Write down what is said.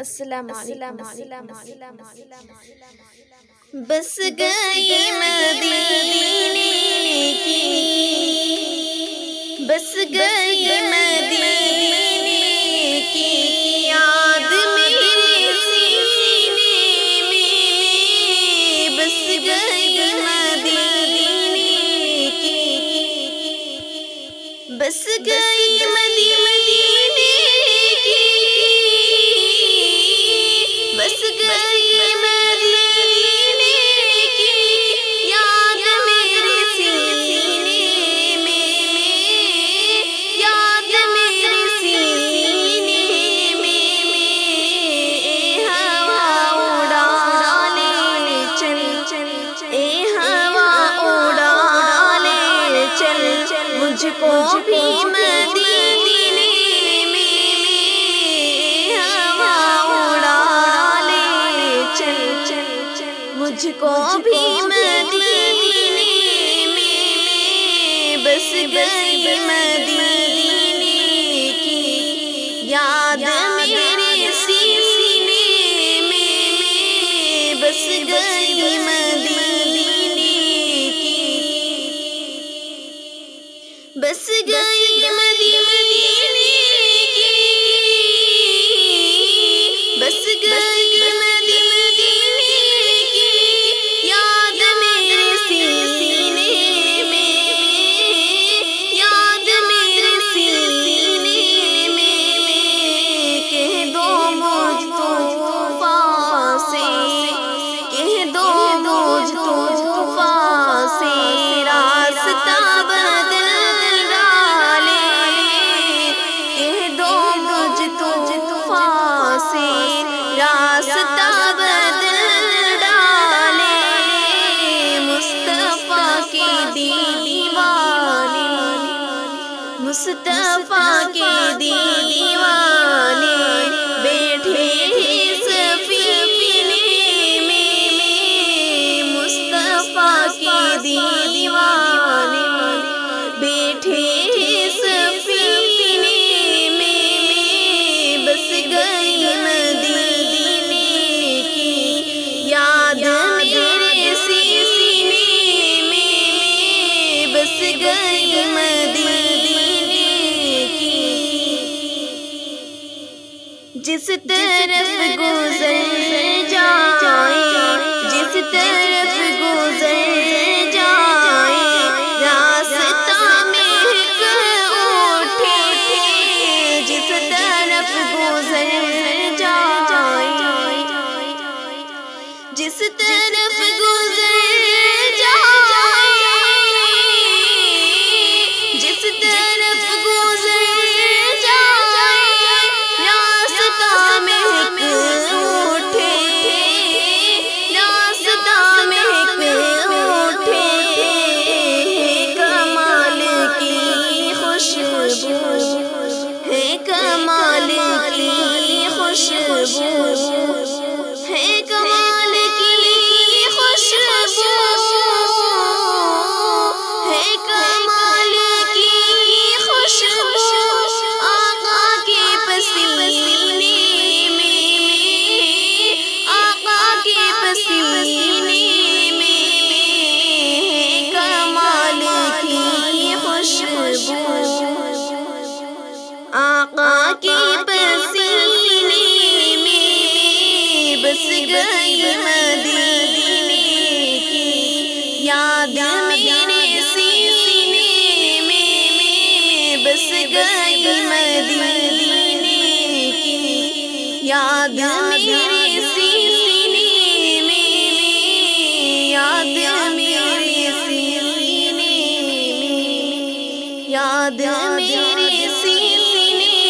السلام علیکم۔ بس گئی مدینے کی، بس گئی مدینے کی یاد میرے سینے میں، بس گئی مدینے کی، بس گئی مدینے کی، بس گئی مدینے کی یاد میرے سینے میں، یاد میرے سینے میں، ہوا اڑا لے چل، اے ہوا اڑا لے چل مجھ کو بھی مدینے میں، ہوا اڑا لے چل مجھ کو بھی مدینے میں، بس گئی مدینے کی یاد میرے سینے میں، بس گئی مدینے کی، بس گئی مدینے کی، بس گئی مدینے کی یاد میرے سینے میں، یاد میرے سینے میں، کہہ دو مجھ طوفان سے، کہہ دو مجھ طوفان سے راستہ بدل ڈالے، کہہ دو مجھ طوفان سے راستہ بدل ڈالے، مصطفیٰ کے دیوانے، مصطفیٰ کے دیوانے بیٹھے ہیں سفینے میں، مصطفیٰ کے دیوانے بیٹھے ہیں سفینے میں، بس گئی مدینے کی یاد میرے سینے میں، بس گئی مدینے کی، جس طرف گزر جائے، جس طرف گزر جائے راستہ مہک اٹھے، جس طرف گزر جائے، جس طرف گزر جائے، جس طرف گزر جائے راستہ مہک اٹھے، راستہ مہک اٹھے، کمال کی خوشبو ہے، کمال کی خوشبو ہے، کمال کی خوشبو ہے، کمال کی خوشبو آقا کے پسینے میں، آقا کے پسینے میں، کمال کی خوشبو آقا کے پسینے میں، بس گئی مدینے کی یاد میرے سینے میں، بس گئی مدینے کی یاد میرے سینے میں، یاد میرے سینے میں، یاد میرے سینے